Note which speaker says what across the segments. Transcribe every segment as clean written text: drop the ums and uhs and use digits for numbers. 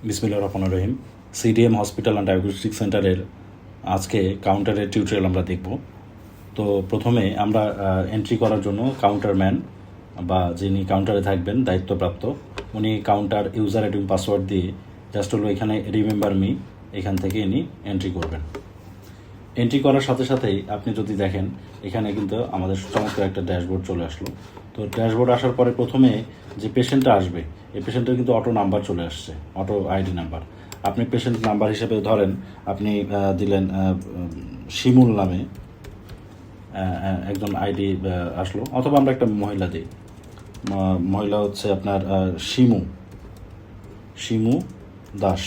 Speaker 1: বিসমিল্লাহির রহমানির রহিম। CDM hospital and diagnostic সেন্টারের আজকে কাউন্টারের টিউটোরিয়াল আমরা দেখব। তো প্রথমে আমরা এন্ট্রি করার জন্য কাউন্টারম্যান বা যিনি কাউন্টারে থাকবেন দায়িত্বপ্রাপ্ত, উনি কাউন্টার ইউজার এবং পাসওয়ার্ড দিয়ে জাস্ট হলো এখানে রিমেম্বার মি এখান থেকে ইনি এন্ট্রি করবেন। এন্ট্রি করার সাথে সাথেই আপনি যদি দেখেন এখানে কিন্তু আমাদের চমৎকার একটা ড্যাশবোর্ড চলে আসলো। তো ড্যাশবোর্ড আসার পরে প্রথমে যে পেশেন্টটা আসবে এই পেশেন্টের কিন্তু অটো নাম্বার চলে আসছে, অটো আইডি নাম্বার। আপনি পেশেন্ট নাম্বার হিসেবে ধরেন আপনি দিলেন শিমুল নামে একজন আইডি আসলো, অথবা আমরা একটা মহিলা দিই, মহিলা হচ্ছে আপনার শিমু দাস।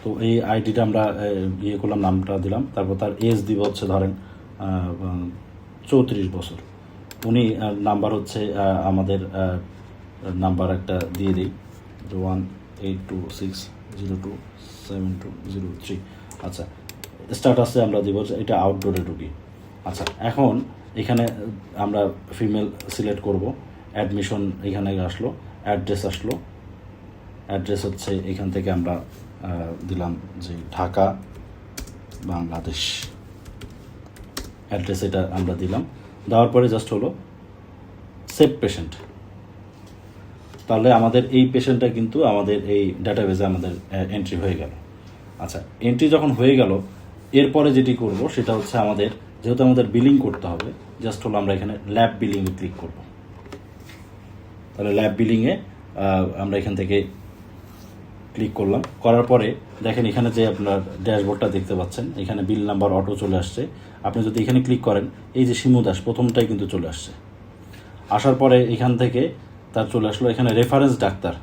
Speaker 1: তো এই আইডিটা আমরা ইয়ে করলাম, নামটা দিলাম, তারপর তার এজ দিব হচ্ছে ধরেন 34 বছর। উনি নাম্বার হচ্ছে আমাদের নাম্বার একটা দিয়ে দিই 18260272003। আচ্ছা, স্ট্যাটাসে আমরা দিব এটা আউটডোরে ঢুকি। আচ্ছা, এখন এখানে আমরা ফিমেল সিলেক্ট করব। অ্যাডমিশন এখানে আসলো, অ্যাড্রেস আসলো, অ্যাড্রেস হচ্ছে এখান থেকে আমরা দিলাম যে ঢাকা বাংলাদেশ অ্যাড্রেস, এটা আমরা দিলাম। দেওয়ার পরে জাস্ট হলো সেভ পেশেন্ট। তাহলে আমাদের এই পেশেন্টটা কিন্তু আমাদের এই ডাটাবেজে আমাদের এন্ট্রি হয়ে গেল। আচ্ছা, এন্ট্রি যখন হয়ে গেল এরপরে যেটি করব সেটা হচ্ছে আমাদের যেহেতু আমাদের বিলিং করতে হবে, জাস্ট হলো আমরা এখানে ল্যাব বিলিংয়ে ক্লিক করব। তাহলে ল্যাব বিলিংয়ে আমরা এখান থেকে ক্লিক করলাম, করার পরে দেখেন এখানে যে আপনার ড্যাশবোর্ডটা দেখতে পাচ্ছেন, এখানে বিল নাম্বার অটো চলে আসছে। আপনি যদি এখানে ক্লিক করেন এই যে শিমু দাস প্রথমটাই কিন্তু চলে আসছে। আসার পরে এখান থেকে তার চলে আসলো এখানে রেফারেন্স ডাক্তার।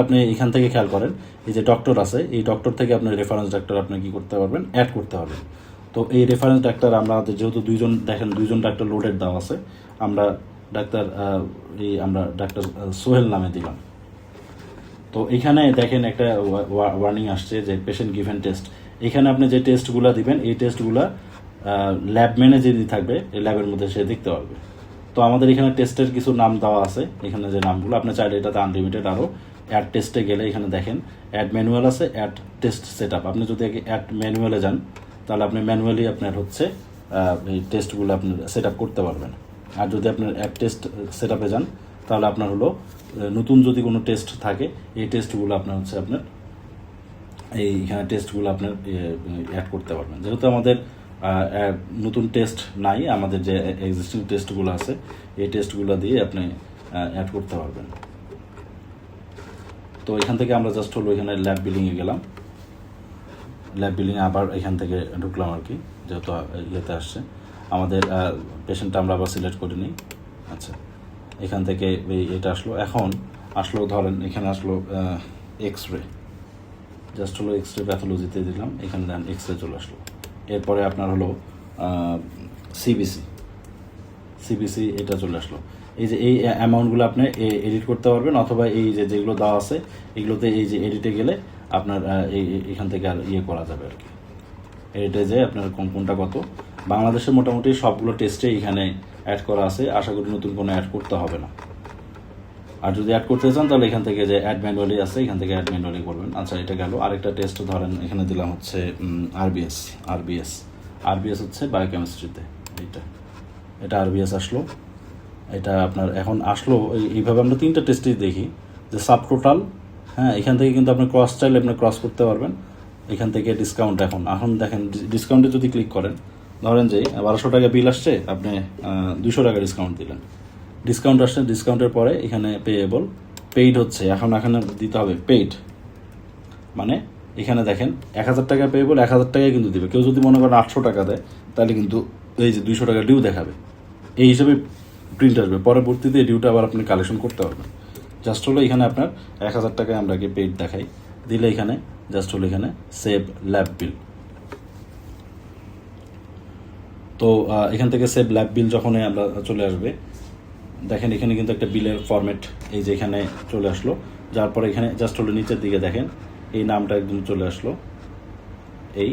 Speaker 1: আপনি এখান থেকে খেয়াল করেন এই যে ডক্টর আছে, এই ডক্টর থেকে আপনি রেফারেন্স ডাক্তার আপনি কী করতে পারবেন, অ্যাড করতে পারবেন। তো এই রেফারেন্স ডাক্তার আমরা যেহেতু দুইজন ডাক্তার লোডেড দেওয়া আছে, আমরা ডাক্তার সোহেল নামে দিলাম। তো এখানে দেখেন একটা ওয়ার্নিং আসছে যে পেশেন্ট গিভেন টেস্ট। এখানে আপনি যে টেস্টগুলো দিবেন এই টেস্টগুলো ল্যাব ম্যানেজার থাকবে, এই ল্যাবের মধ্যে সে দেখতে পারবে। তো আমাদের এখানে টেস্টের কিছু নাম দেওয়া আছে, এখানে যে নামগুলো আপনি চাইলে এটাতে আনলিমিটেড আরও অ্যাড টেস্টে গেলে এখানে দেখেন অ্যাড ম্যানুয়াল আছে, অ্যাড টেস্ট সেট আপ। আপনি যদি অ্যাড ম্যানুয়ালে যান তাহলে আপনি ম্যানুয়ালি আপনার হচ্ছে এই টেস্টগুলো আপনি সেট আপ করতে পারবেন। আর যদি আপনার অ্যাড টেস্ট সেট আপে যান তাহলে আপনার হলো নতুন যদি কোনো টেস্ট থাকে এই টেস্টগুলো আপনার হচ্ছে আপনার এইখানে টেস্টগুলো আপনার অ্যাড করতে পারবেন। যেহেতু আমাদের নতুন টেস্ট নাই, আমাদের যে এক্সিস্টিং টেস্টগুলো আছে এই টেস্টগুলো দিয়ে আপনি অ্যাড করতে পারবেন। তো এখান থেকে আমরা জাস্ট হলো এখানে ল্যাব বিলিংয়ে গেলাম, ল্যাব বিলিংয়ে আবার এখান থেকে ঢুকলাম আর কি, যেহেতু ইয়েতে আসছে আমাদের পেশেন্টটা আমরা আবার সিলেক্ট করে নিই। আচ্ছা, এখান থেকে এটা আসলো, এখন আসলো ধরেন এখানে আসলো এক্স রে, জাস্ট হলো এক্স রে প্যাথোলজিতে দিলাম, এখানে দেন এক্স রে চলে আসলো। এরপরে আপনার হলো সিবিসি এটা চলে আসলো। এই যে এই অ্যামাউন্টগুলো আপনি এডিট করতে পারবেন, অথবা এই যে যেগুলো দেওয়া আছে এগুলোতে এই যে এডিটে গেলে আপনার এখান থেকে আর ইয়ে করা যাবে আর কি, এডিটে যে আপনার কোনটা কত। বাংলাদেশের মোটামুটি সবগুলো টেস্টে এখানে অ্যাড করা আছে, আশা করি নতুন কোনো অ্যাড করতে হবে না। আর যদি অ্যাড করতে চান তাহলে এখান থেকে যে অ্যাড ম্যানুয়ালি আছে এখান থেকে অ্যাড ম্যানুয়ালি করবেন। আচ্ছা, এটা গেল। আরেকটা টেস্ট ধরেন এখানে দিলাম হচ্ছে আরবিএস হচ্ছে বায়োকেমিস্ট্রিতে, এটা আরবিএস আসলো। এটা আপনার এখন আসলো এইভাবে আমরা 3টা টেস্টই দেখি যে সাব টোটাল। হ্যাঁ, এখান থেকে কিন্তু আপনি ক্রস চাইলে আপনি ক্রস করতে পারবেন। এখান থেকে ডিসকাউন্ট এখন দেখেন ডিসকাউন্টে যদি ক্লিক করেন, ধরেন যে 1200 টাকা বিল আসছে, আপনি 200 টাকা ডিসকাউন্ট দিলেন, ডিসকাউন্ট আসছে, ডিসকাউন্টের পরে এখানে পেইড হচ্ছে, এখন এখানে দিতে হবে পেইড, মানে এখানে দেখেন 1000 টাকা পেয়েবল 1000 টাকায় কিন্তু দিবে। কেউ যদি মনে করেন 800 টাকা দেয় তাহলে কিন্তু এই যে 200 টাকা ডিউ দেখাবে, এই হিসাবে প্রিন্ট আসবে। পরবর্তীতে এই ডিউটা আবার আপনি কালেকশন করতে পারবেন। জাস্ট হলো এখানে আপনার 1000 টাকায় আমরা পেইড দেখাই, দিলে এখানে জাস্ট হলো এখানে সেভ ল্যাব বিল। তো এখান থেকে সেভ ল্যাব বিল যখনই আমরা চলে আসবে, দেখেন এখানে কিন্তু একটা বিলের ফরম্যাট এই যে এখানে চলে আসলো। যার পরে এখানে জাস্ট হলো নিচের দিকে দেখেন এই নামটা একদম চলে আসলো, এই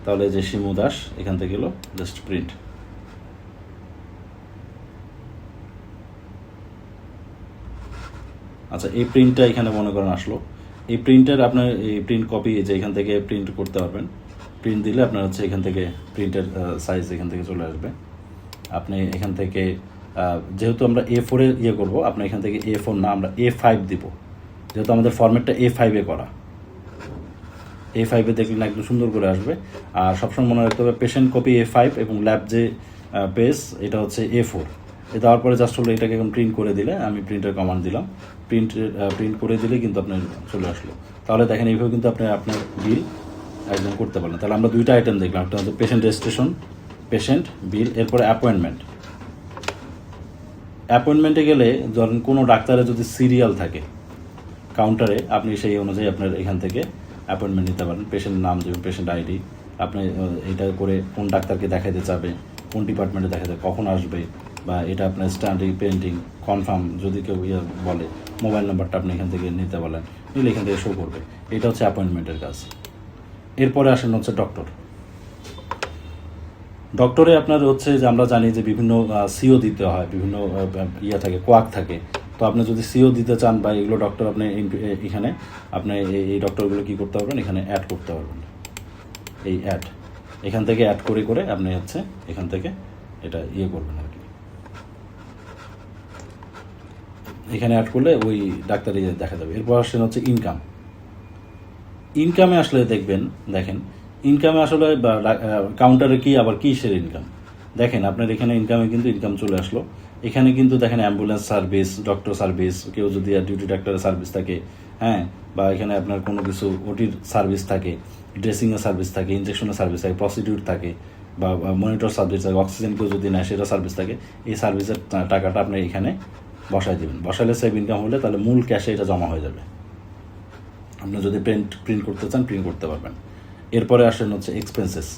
Speaker 1: তাহলে যে শিমু দাস এখান থেকে গেলো জাস্ট প্রিন্ট। আচ্ছা, এই প্রিন্টটা এখানে মনে করেন আসলো, এই প্রিন্টের আপনার এই প্রিন্ট কপি যে এখান থেকে প্রিন্ট করতে পারবেন। প্রিন্ট দিলে আপনার হচ্ছে এখান থেকে প্রিন্টের সাইজ এখান থেকে চলে আসবে। আপনি এখান থেকে যেহেতু আমরা A4 এ ইয়ে করবো, আপনার এখান থেকে A4 না, আমরা A5 দিব, যেহেতু আমাদের ফরম্যাটটা A5 এ করা। A5 এ দেখলে না একদম সুন্দর করে আসবে। আর সবসময় মনে রাখতে হবে পেশেন্ট কপি A5 এবং ল্যাব যে পেজ এটা হচ্ছে A4। এ দেওয়ার পরে জাস্ট হলো এটাকে এখন প্রিন্ট করে দিলে, আমি প্রিন্টের কমান্ড দিলাম, প্রিন্ট করে দিলে কিন্তু আপনার চলে আসলো। তাহলে দেখেন এইভাবে কিন্তু আপনি আপনার বিল একদম করতে পারলেন। তাহলে আমরা দুইটা আইটেম দেখলাম, একটা হচ্ছে পেশেন্ট রেজিস্ট্রেশন, পেশেন্ট বিল, এরপরে অ্যাপয়েন্টমেন্ট। অ্যাপয়েন্টমেন্টে গেলে ধরেন কোনো ডাক্তারের যদি সিরিয়াল থাকে কাউন্টারে, আপনি সেই অনুযায়ী আপনার এখান থেকে অ্যাপয়েন্টমেন্ট নিতে পারেন। পেশেন্ট নাম দেবেন, পেশেন্ট আইডি, আপনি এটা করে কোন ডাক্তারকে দেখাতে চাবে, কোন ডিপার্টমেন্টে দেখাতে, কখন আসবে, বা এটা আপনার স্ট্যান্ডিং পেন্ডিং কনফার্ম যদি কেউ বলে, মোবাইল নাম্বারটা আপনি এখান থেকে নিতে বলেন, নিলে এখান থেকে শো করবে। এটা হচ্ছে অ্যাপয়েন্টমেন্টের কাজ। এরপরে আসেন হচ্ছে ডক্টর। ডক্টরে আপনার হচ্ছে যে আমরা জানি যে বিভিন্ন সিও দিতে হয়, বিভিন্ন থাকে, কোয়াক থাকে। তো আপনি যদি সিও দিতে চান বা এগুলো ডক্টর আপনি এখানে আপনি এই ডক্টরগুলো কী করতে পারবেন, এখানে অ্যাড করতে পারবেন। এই অ্যাড এখান থেকে অ্যাড করে করে আপনি হচ্ছে এখান থেকে এটা ইয়ে করবেন আর কি। এখানে অ্যাড করলে ওই ডাক্তার দেখা যাবে। এরপর আসেন হচ্ছে ইনকাম। ইনকামে আসলে দেখেন ইনকামে আসলে কাউন্টারে কি আবার কিসের ইনকাম দেখেন আপনার এখানে ইনকামে কিন্তু ইনকাম চলে আসলো। এখানে কিন্তু দেখেন অ্যাম্বুলেন্স সার্ভিস, ডক্টর সার্ভিস, কেউ যদি ডিউটি ডাক্তারের সার্ভিস থাকে, হ্যাঁ, বা এখানে আপনার কোনো কিছু ওটির সার্ভিস থাকে, ড্রেসিংয়ের সার্ভিস থাকে, ইনজেকশনের সার্ভিস থাকে, প্রসিডিউর থাকে, বা মনিটর সার্ভিস থাকে, অক্সিজেন কেউ যদি নেয় সেটা সার্ভিস থাকে। এই সার্ভিসের টাকাটা আপনি এখানে বসাই দেবেন। বসালে সেভ ইনকাম হলে তাহলে মূল ক্যাশে এটা জমা হয়ে যাবে। আপনি যদি প্রিন্ট করতে চান প্রিন্ট করতে পারবেন। এরপরে আসেন হচ্ছে এক্সপেন্সেস।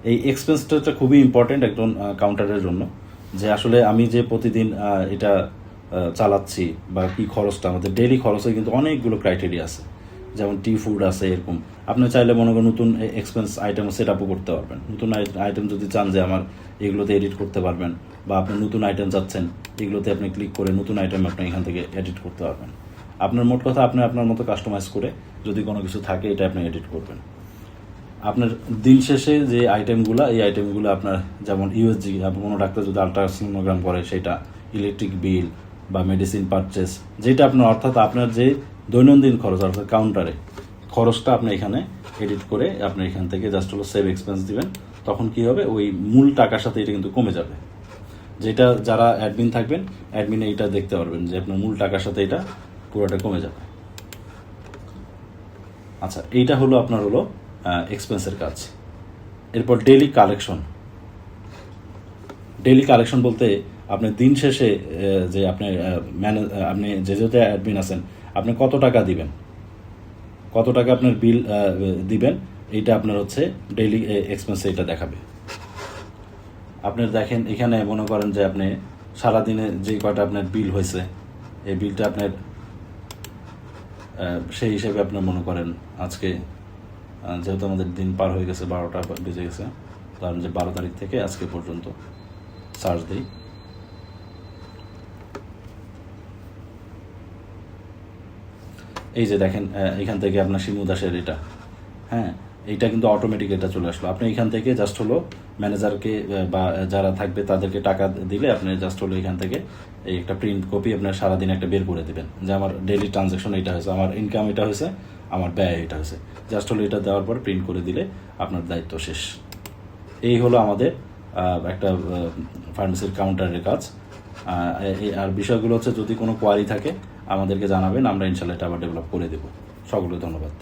Speaker 1: এই এক্সপেন্সটা খুবই ইম্পর্টেন্ট একজন কাউন্টারের জন্য, যে আসলে আমি যে প্রতিদিন এটা চালাচ্ছি বা কী খরচটা, আমাদের ডেইলি খরচে কিন্তু অনেকগুলো ক্রাইটেরিয়া আছে, যেমন টি ফুড আছে। এরকম আপনি চাইলে মনে করেন নতুন এক্সপেন্স আইটেম সেট আপও করতে পারবেন। নতুন আইটেম যদি চান যে আমার এগুলোতে এডিট করতে পারবেন, বা আপনি নতুন আইটেম চাচ্ছেন, এগুলোতে আপনি ক্লিক করে নতুন আইটেম আপনি এখান থেকে এডিট করতে পারবেন। আপনার মোট কথা আপনি আপনার মতো কাস্টমাইজ করে যদি কোনো কিছু থাকে এটা আপনি এডিট করবেন। আপনার দিন শেষে যে আইটেমগুলো, এই আইটেমগুলো আপনার যেমন ইউএসজি, কোনো ডাক্তার যদি আলট্রাসোনোগ্রাম করে সেটা, ইলেকট্রিক বিল বা মেডিসিন পারচেস, যেটা আপনার অর্থাৎ আপনার যে দৈনন্দিন খরচ অর্থাৎ কাউন্টারে খরচটা আপনি এখানে এডিট করে আপনি এখান থেকে জাস্ট হলো সেভ এক্সপেন্স দিবেন। তখন কি হবে, ওই মূল টাকার সাথে এটা কিন্তু কমে যাবে। যেটা যারা অ্যাডমিন থাকবেন, অ্যাডমিনে এটা দেখতে পারবেন যে আপনার মূল টাকার সাথে এটা পুরোটা কমে যাবে। আচ্ছা, এইটা হলো আপনার হলো এক্সপেন্সের কাজ। এরপর ডেইলি কালেকশন। ডেইলি কালেকশন বলতে আপনি দিন শেষে যে আপনি আপনি যেহেতু অ্যাডমিন আছেন, আপনি কত টাকা দিবেন, কত টাকা আপনার বিল দিবেন, এইটা আপনার হচ্ছে ডেইলি এক্সপেন্সে এটা দেখাবে। আপনার দেখেন এখানে মনে করেন যে আপনি সারাদিনে যে কয়টা আপনার বিল হয়েছে, এই বিলটা আপনার সেই হিসেবে আপনার মনে করেন আজকে যেহেতু আমাদের দিন পার হয়ে গেছে, 12টা বেজে গেছে, ধরেন যে 12 তারিখ থেকে আজকে পর্যন্ত চার্জ দিই। এই যে দেখেন এখান থেকে আপনার শিমু দাসের এটা, হ্যাঁ, এইটা কিন্তু অটোমেটিক এটা চলে আসলো। আপনি এখান থেকে জাস্ট হলো ম্যানেজারকে বা যারা থাকবে তাদেরকে টাকা দিলে আপনি জাস্ট হলো এখান থেকে এই একটা প্রিন্ট কপি আপনার সারাদিন একটা বের করে দেবেন, যে আমার ডেইলি ট্রানজ্যাকশন এটা হয়েছে, আমার ইনকাম এটা হয়েছে, আমার ব্যয় এটা হয়েছে। জাস্ট হলো এটা দেওয়ার পর প্রিন্ট করে দিলে আপনার দায়িত্ব শেষ। এই হলো আমাদের একটা ফার্মেসির কাউন্টারের কাজ। আর বিষয়গুলো হচ্ছে যদি কোনো কোয়ারি থাকে আমাদেরকে জানাবেন, আমরা ইনশাল্লাহ এটা আবার ডেভেলপ করে দেবো। সকলকে ধন্যবাদ।